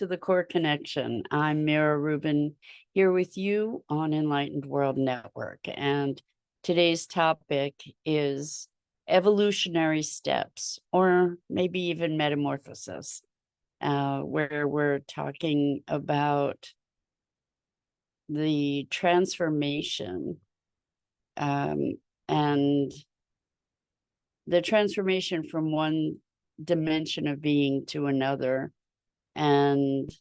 to the Core Connection. I'm Mira Rubin here with you on Enlightened World Network. And today's topic is evolutionary steps, or maybe even metamorphosis, where we're talking about the transformation and the transformation from one dimension of being to another, and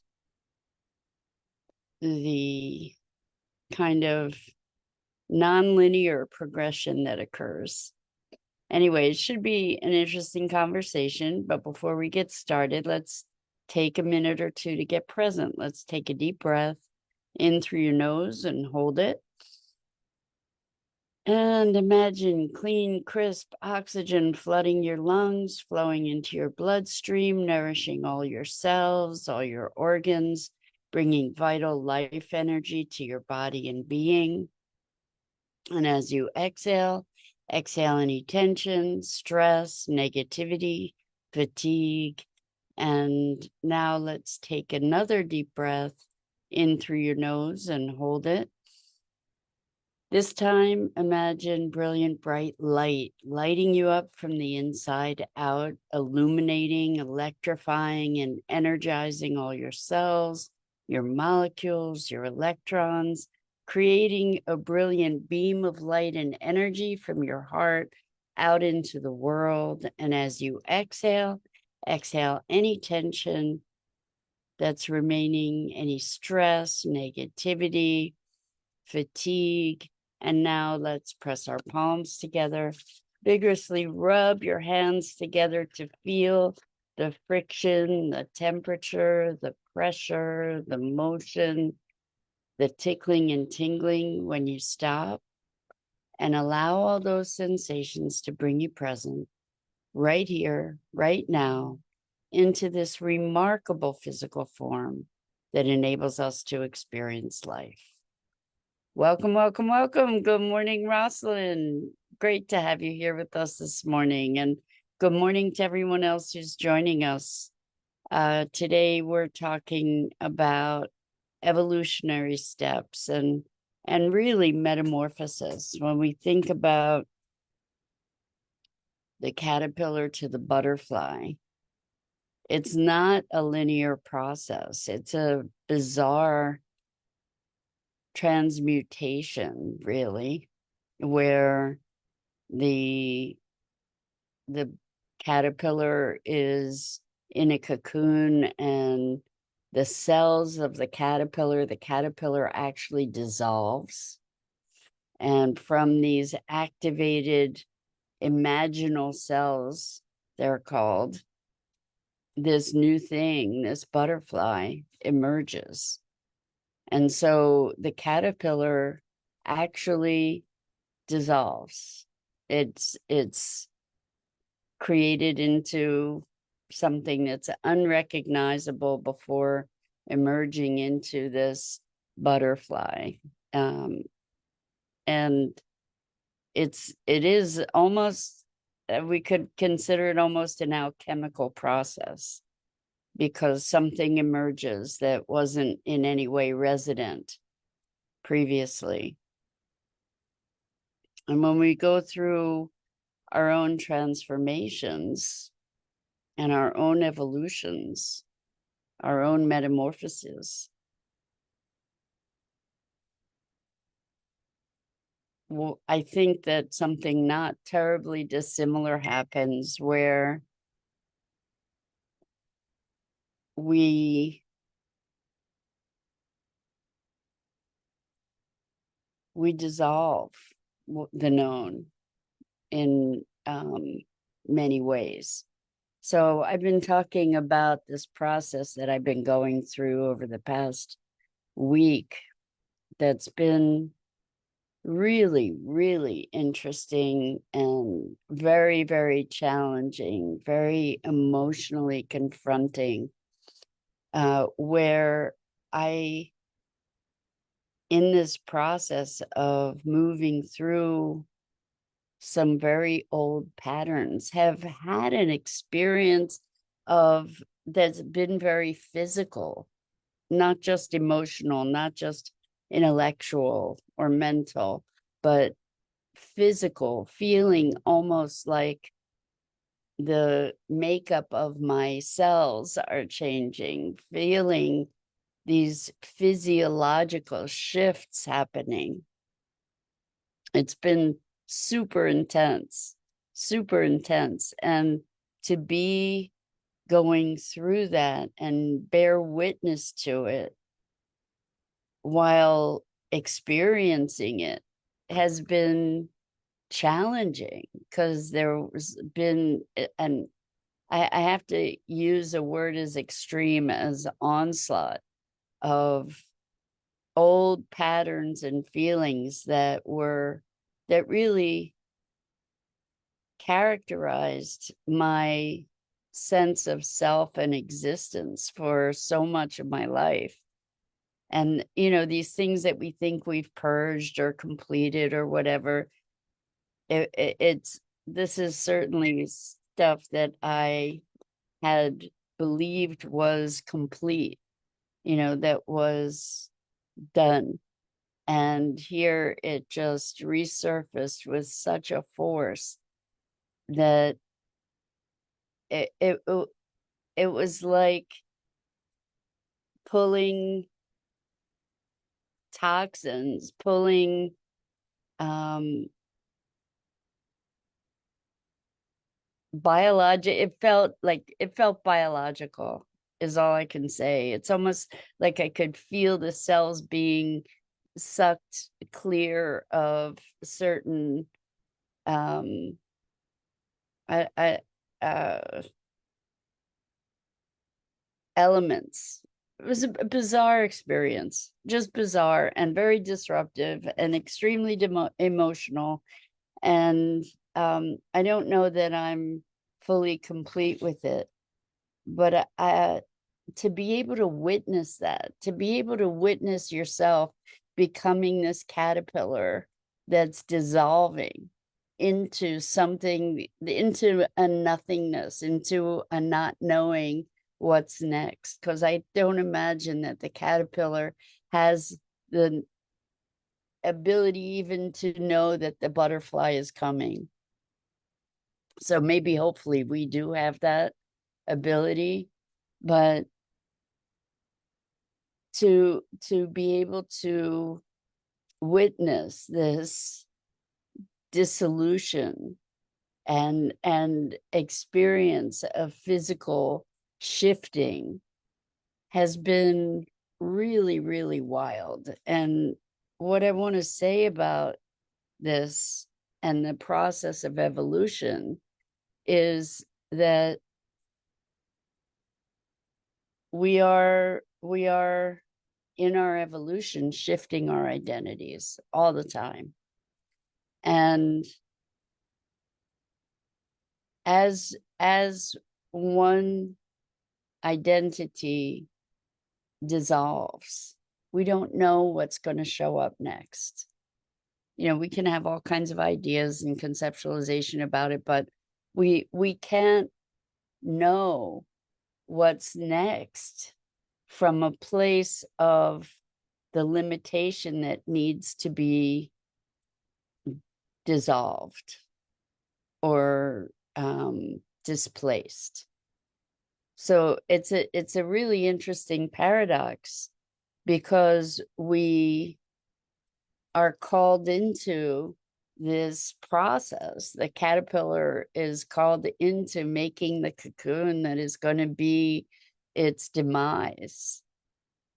the kind of nonlinear progression that occurs. Anyway, it should be an interesting conversation, but before we get started, let's take a minute or two to get present. Let's take a deep breath in through your nose and hold it. And imagine clean, crisp oxygen flooding your lungs, flowing into your bloodstream, nourishing all your cells, all your organs, bringing vital life energy to your body and being. And as you exhale, exhale any tension, stress, negativity, fatigue. And now let's take another deep breath in through your nose and hold it. This time, imagine brilliant, bright light lighting you up from the inside out, illuminating, electrifying, and energizing all your cells, your molecules, your electrons, creating a brilliant beam of light and energy from your heart out into the world. And as you exhale, exhale any tension that's remaining, any stress, negativity, fatigue. And now let's press our palms together, vigorously rub your hands together to feel the friction, the temperature, the pressure, the motion, the tickling and tingling when you stop, and allow all those sensations to bring you present right here, right now, into this remarkable physical form that enables us to experience life. Welcome, welcome, welcome. Good morning, Rosalind. Great to have you here with us this morning. And good morning to everyone else who's joining us. Today, we're talking about evolutionary steps and really metamorphosis. When we think about the caterpillar to the butterfly, it's not a linear process. It's a bizarre transmutation, really, where the caterpillar is in a cocoon, and the cells of the caterpillar actually dissolves, and from these activated imaginal cells, they're called, this new thing, this butterfly, emerges. And so the caterpillar actually dissolves. It's created into something that's unrecognizable before emerging into this butterfly. And it is almost, we could consider it almost an alchemical process, because something emerges that wasn't in any way resident previously. And when we go through our own transformations and our own evolutions, our own metamorphoses, well, I think that something not terribly dissimilar happens, where we dissolve the known in many ways. So I've been talking about this process that I've been going through over the past week that's been really, really interesting and very, very challenging, very emotionally confronting, where in this process of moving through some very old patterns, have had an experience of that's been very physical, not just emotional, not just intellectual or mental, but physical, feeling almost like the makeup of my cells are changing, feeling these physiological shifts happening. It's been super intense, super intense. And to be going through that and bear witness to it while experiencing it has been challenging, because there's been, and I have to use a word as extreme as onslaught of old patterns and feelings that really characterized my sense of self and existence for so much of my life. And, these things that we think we've purged or completed or whatever, this is certainly stuff that I had believed was complete, that was done. And here it just resurfaced with such a force that it it, it was like pulling toxins, pulling it felt biological, is all I can say. It's almost like I could feel the cells being sucked clear of certain um I elements. It was a bizarre experience, just bizarre and very disruptive and extremely emotional. And I don't know that I'm fully complete with it, but to be able to witness that, to be able to witness yourself becoming this caterpillar that's dissolving into something, into a nothingness, into a not knowing what's next. Because I don't imagine that the caterpillar has the ability even to know that the butterfly is coming. So maybe, hopefully, we do have that ability, but to be able to witness this dissolution and experience of physical shifting has been really, really wild. And what I want to say about this and the process of evolution is that we are in our evolution shifting our identities all the time. And as one identity dissolves, we don't know what's going to show up next. We can have all kinds of ideas and conceptualization about it, but we can't know what's next from a place of the limitation that needs to be dissolved or displaced. So it's a really interesting paradox, because we are called into this process. The caterpillar is called into making the cocoon that is going to be its demise,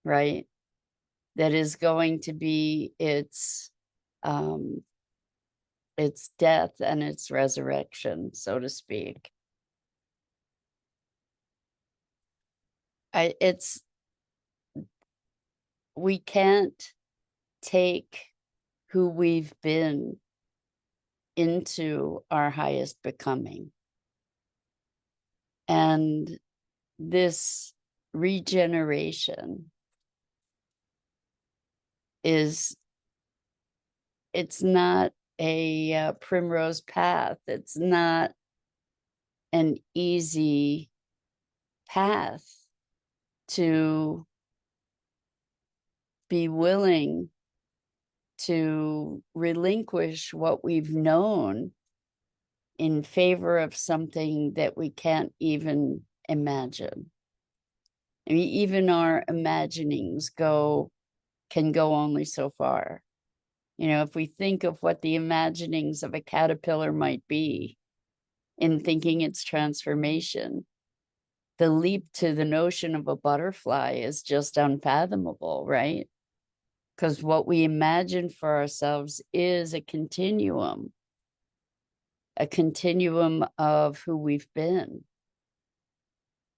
right? That is going to be its death and its resurrection, so to speak. We can't take who we've been into our highest becoming. And this regeneration it's not a primrose path. It's not an easy path to be willing to relinquish what we've known in favor of something that we can't even imagine. I mean, even our imaginings can go only so far. You know, if we think of what the imaginings of a caterpillar might be in thinking its transformation, the leap to the notion of a butterfly is just unfathomable, right? Because what we imagine for ourselves is a continuum of who we've been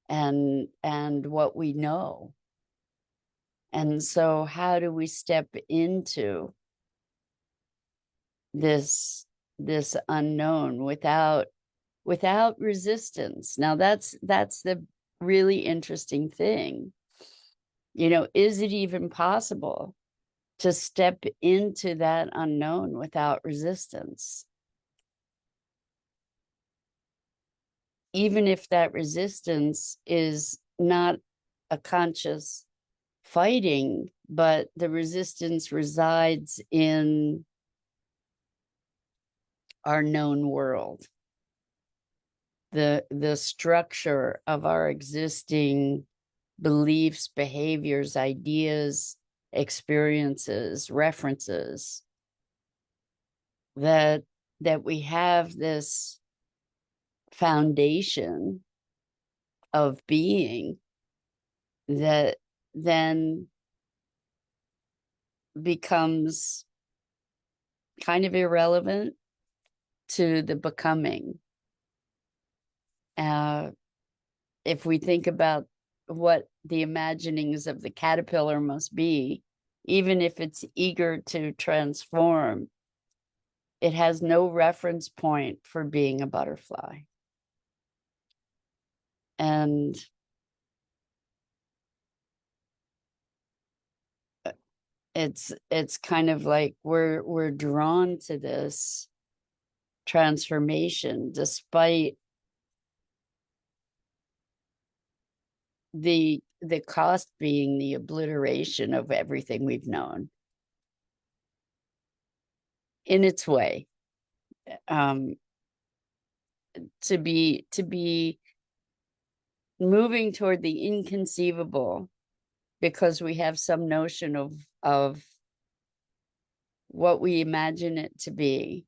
and what we know. And so how do we step into this unknown without resistance? Now that's the really interesting thing. You know, is it even possible to step into that unknown without resistance? Even if that resistance is not a conscious fighting, but the resistance resides in our known world, the structure of our existing beliefs, behaviors, ideas, experiences, references, that we have this foundation of being that then becomes kind of irrelevant to the becoming. If we think about what the imaginings of the caterpillar must be, even if it's eager to transform, it has no reference point for being a butterfly. And it's kind of like we're drawn to this transformation despite the cost being the obliteration of everything we've known in its way. To be moving toward the inconceivable because we have some notion of what we imagine it to be.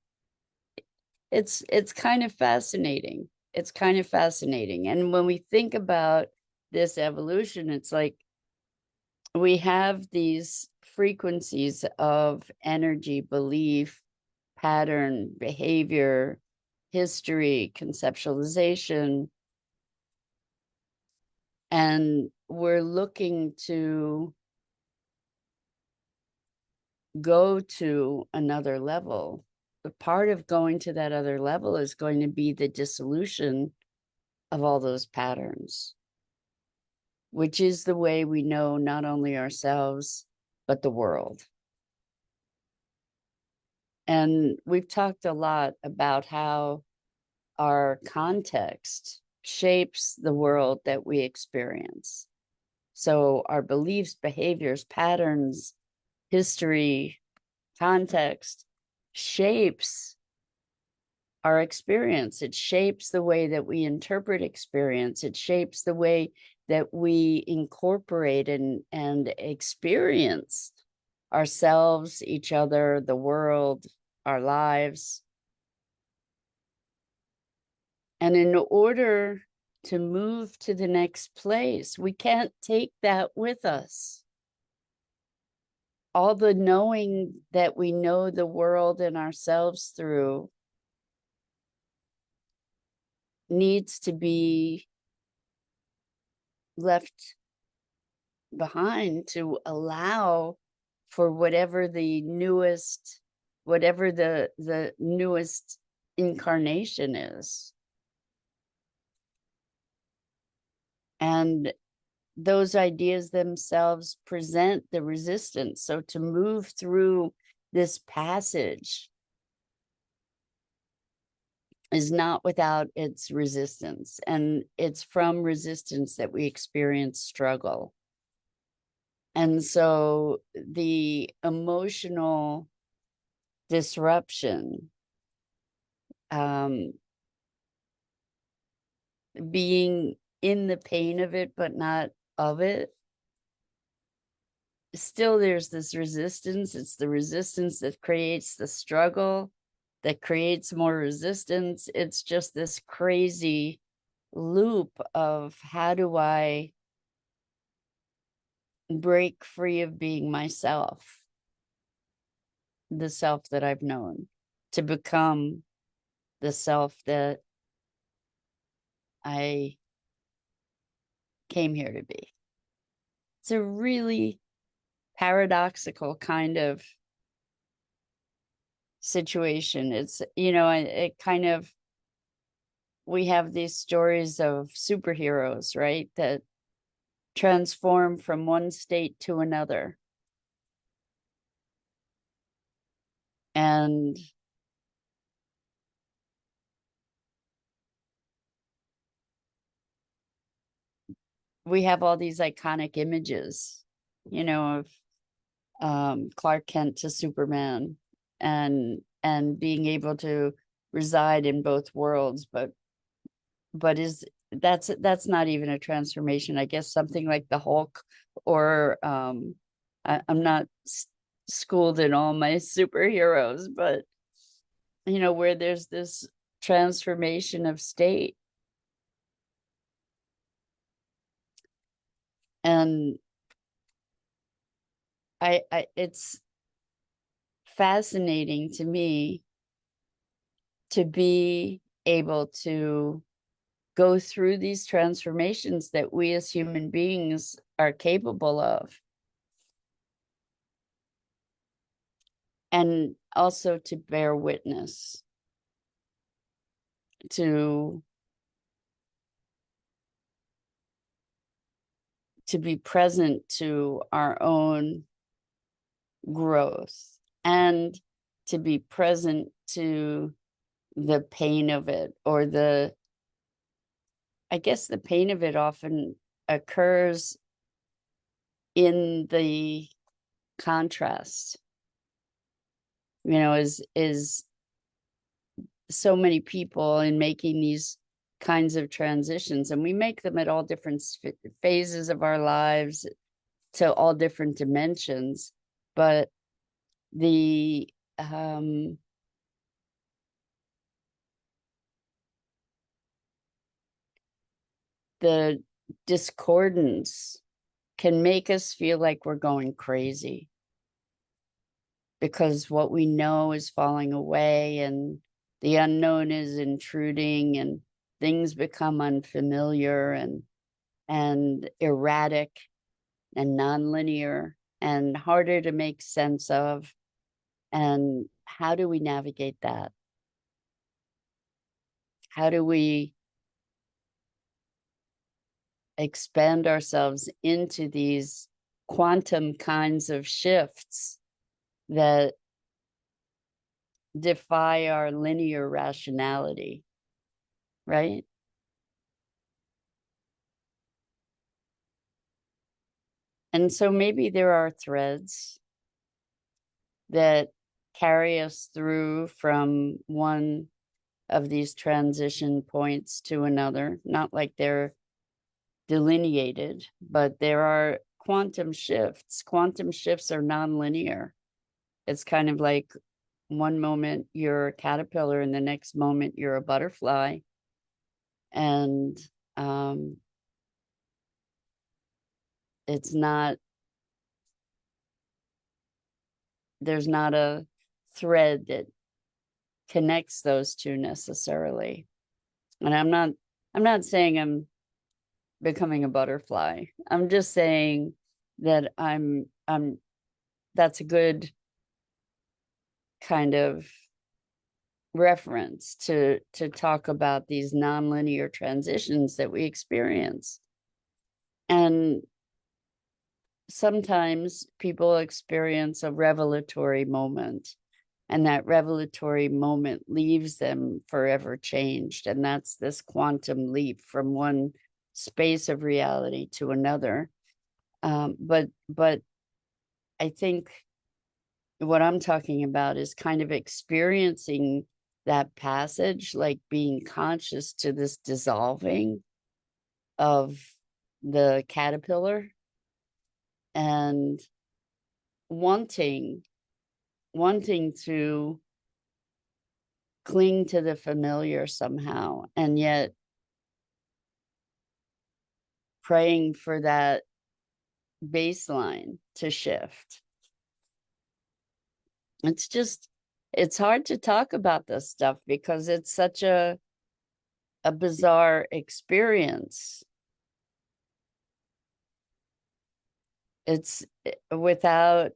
It's kind of fascinating. It's kind of fascinating. And when we think about this evolution, it's like we have these frequencies of energy, belief, pattern, behavior, history, conceptualization, and we're looking to go to another level. But part of going to that other level is going to be the dissolution of all those patterns, which is the way we know not only ourselves, but the world. And we've talked a lot about how our context shapes the world that we experience. So our beliefs, behaviors, patterns, history, context shapes our experience. It shapes the way that we interpret experience. It shapes the way that we incorporate and experience ourselves, each other, the world, our lives. And in order to move to the next place, we can't take that with us. All the knowing that we know the world and ourselves through needs to be left behind to allow for whatever the newest incarnation is. And those ideas themselves present the resistance. So to move through this passage is not without its resistance. And it's from resistance that we experience struggle. And so the emotional disruption, being in the pain of it, but not of it, still there's this resistance. It's the resistance that creates the struggle, that creates more resistance. It's just this crazy loop of how do I break free of being myself, the self that I've known, to become the self that I came here to be. It's a really paradoxical kind of situation. It's, it kind of, we have these stories of superheroes, right, that transform from one state to another. And we have all these iconic images, of Clark Kent to Superman, and being able to reside in both worlds, but is that's not even a transformation. I guess something like the Hulk, or I'm not schooled in all my superheroes, but where there's this transformation of state. And I it's fascinating to me to be able to go through these transformations that we as human beings are capable of. And also to bear witness, to be present to our own growth, and to be present to the pain of it, or I guess the pain of it often occurs in the contrast, is so many people in making these kinds of transitions, and we make them at all different phases of our lives, to all different dimensions, but the the discordance can make us feel like we're going crazy, because what we know is falling away, and the unknown is intruding, and things become unfamiliar and erratic and nonlinear and harder to make sense of. And how do we navigate that? How do we expand ourselves into these quantum kinds of shifts that defy our linear rationality, right? And so maybe there are threads that carry us through from one of these transition points to another, not like they're delineated, but there are quantum shifts. Quantum shifts are nonlinear. It's kind of like one moment you're a caterpillar and the next moment you're a butterfly. And it's not, there's not a thread that connects those two necessarily. And I'm not saying I'm becoming a butterfly. I'm just saying that I'm that's a good kind of reference to talk about these nonlinear transitions that we experience. And sometimes people experience a revelatory moment, And that revelatory moment leaves them forever changed. And that's this quantum leap from one space of reality to another. But I think what I'm talking about is kind of experiencing that passage, like being conscious to this dissolving of the caterpillar and wanting to cling to the familiar somehow, and yet praying for that baseline to shift. It's hard to talk about this stuff because it's such a bizarre experience. It's without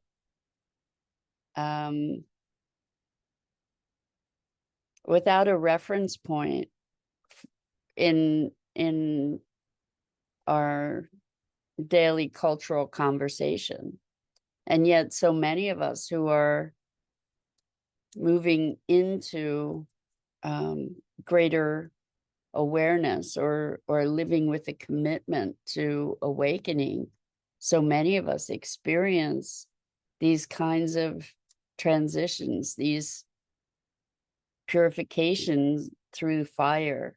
without a reference point in our daily cultural conversation. And yet so many of us who are moving into greater awareness or living with a commitment to awakening, so many of us experience these kinds of transitions, these purifications through fire,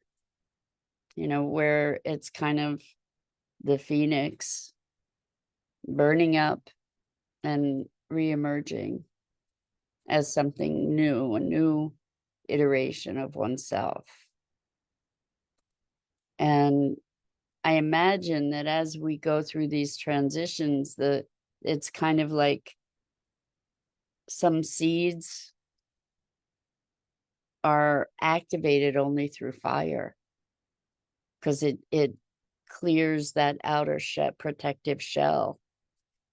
where it's kind of the phoenix burning up and re-emerging as something new, a new iteration of oneself. And I imagine that as we go through these transitions, it's kind of like some seeds are activated only through fire, because it clears that outer protective shell.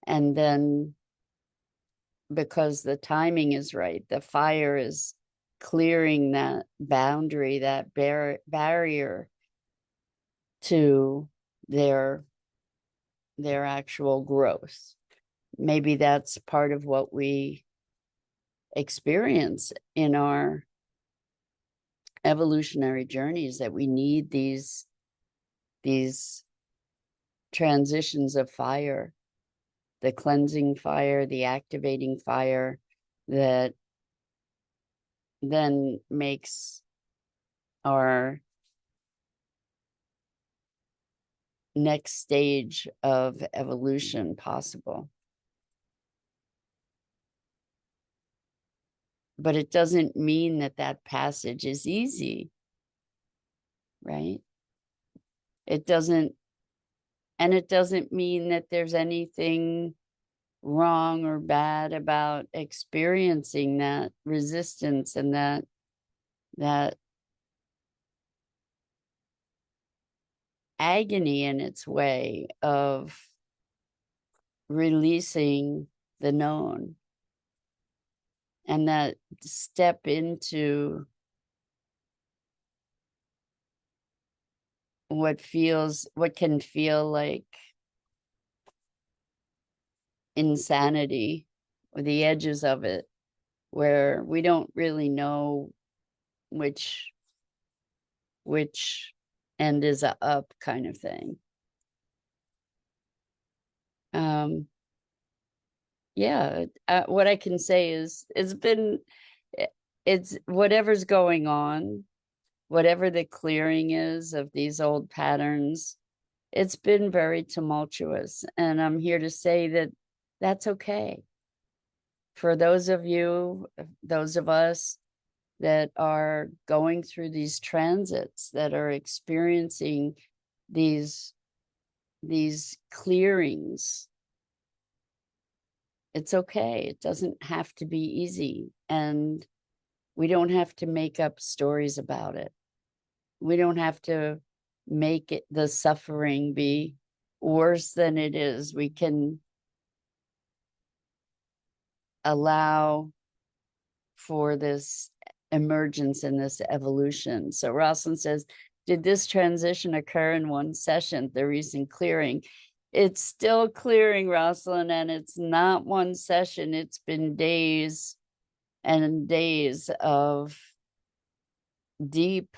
And then because the timing is right, the fire is clearing that boundary, that barrier to their actual growth. Maybe that's part of what we experience in our evolutionary journeys, that we need these transitions of fire, the cleansing fire, the activating fire, that then makes our next stage of evolution possible. But it doesn't mean that passage is easy, right? It doesn't mean that there's anything wrong or bad about experiencing that resistance and that agony in its way of releasing the known, and that step into what can feel like insanity, or the edges of it, where we don't really know which end is a up kind of thing. What I can say is it's whatever's going on, whatever the clearing is of these old patterns, it's been very tumultuous. And I'm here to say that that's okay. For those of us that are going through these transits, that are experiencing these clearings, it's okay. It doesn't have to be easy. And we don't have to make up stories about it. We don't have to make the suffering be worse than it is. We can allow for this emergence and this evolution. So Rosalind says, did this transition occur in one session, the recent clearing? It's still clearing, Rosalind, and it's not one session. It's been days and days of deep,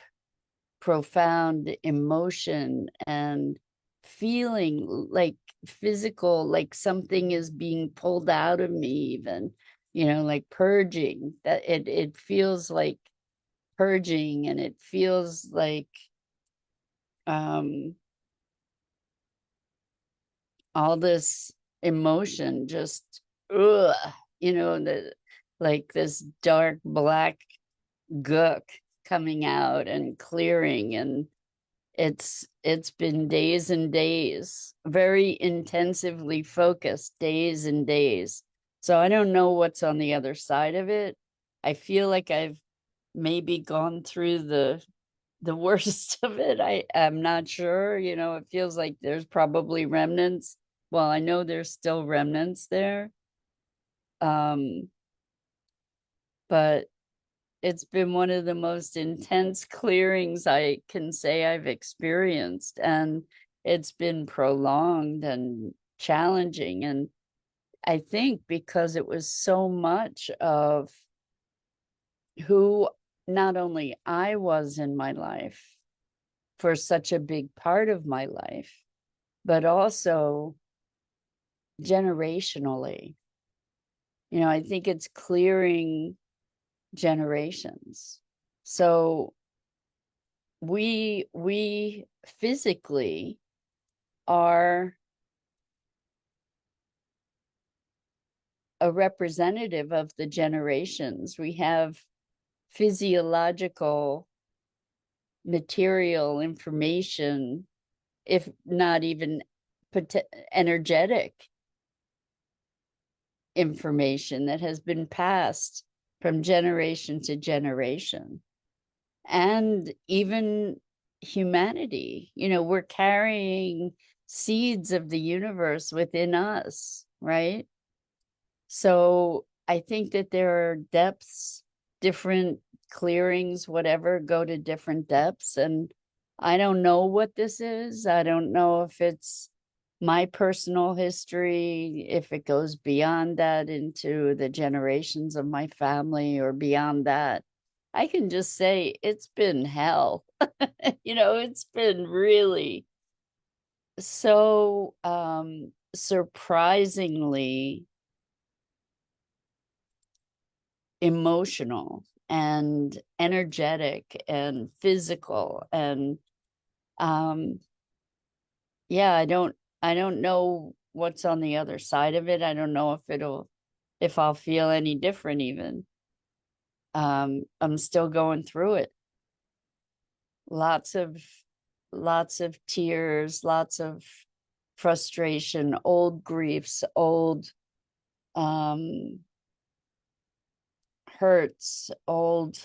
profound emotion and feeling like physical, like something is being pulled out of me, even, like purging. That it feels like purging, and it feels like um all this emotion just ugh, the like this dark black gook coming out and clearing. And it's been days and days, very intensively focused days and days. So I don't know what's on the other side of it. I feel like I've maybe gone through the worst of it. I'm not sure. It feels like there's probably remnants. Well, I know there's still remnants there. But it's been one of the most intense clearings I can say I've experienced, and it's been prolonged and challenging. And I think because it was so much of who not only I was in my life for such a big part of my life, but also generationally. I think it's clearing generations. So we physically are a representative of the generations. We have physiological material information, if not even energetic information, that has been passed from generation to generation. And even humanity, we're carrying seeds of the universe within us, right? So I think that there are depths, different clearings, whatever, go to different depths. And I don't know what this is. I don't know if it's my personal history, if it goes beyond that into the generations of my family or beyond that. I can just say it's been hell. It's been really so surprisingly emotional and energetic and physical. And yeah, I don't know what's on the other side of it. I don't know if I'll feel any different even. I'm still going through it. Lots of tears, lots of frustration, old griefs, old hurts, old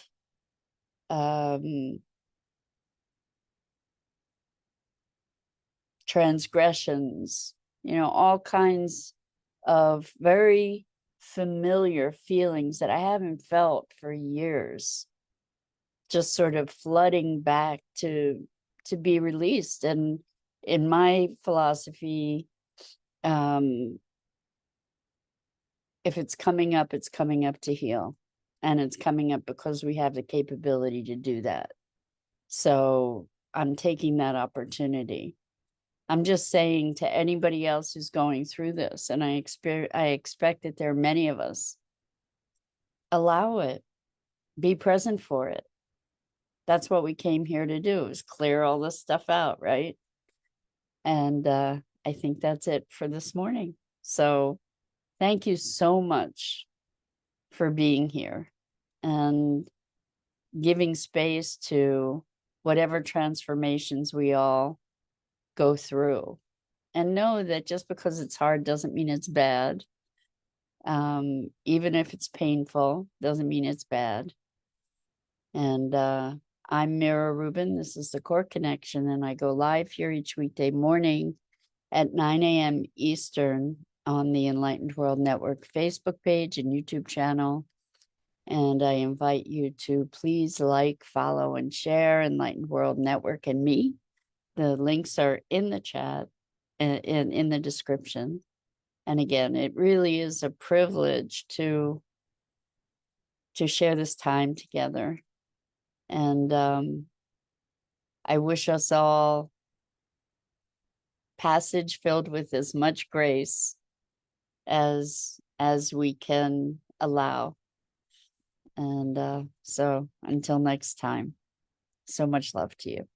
transgressions, all kinds of very familiar feelings that I haven't felt for years, just sort of flooding back to be released. And in my philosophy, if it's coming up to heal, and it's coming up because we have the capability to do that. So I'm taking that opportunity. I'm just saying to anybody else who's going through this, and I expect that there are many of us, allow it, be present for it. That's what we came here to do, is clear all this stuff out, right? And I think that's it for this morning. So thank you so much for being here and giving space to whatever transformations we all go through. And know that just because it's hard doesn't mean it's bad. Even if it's painful, doesn't mean it's bad. And I'm Mira Rubin. This is the Core Connection, and I go live here each weekday morning at 9 a.m. Eastern on the Enlightened World Network Facebook page and YouTube channel. And I invite you to please like, follow, and share Enlightened World Network and me. The links are in the chat and in the description. And again, it really is a privilege to to share this time together. And I wish us all passage filled with as much grace as we can allow. And so until next time, so much love to you.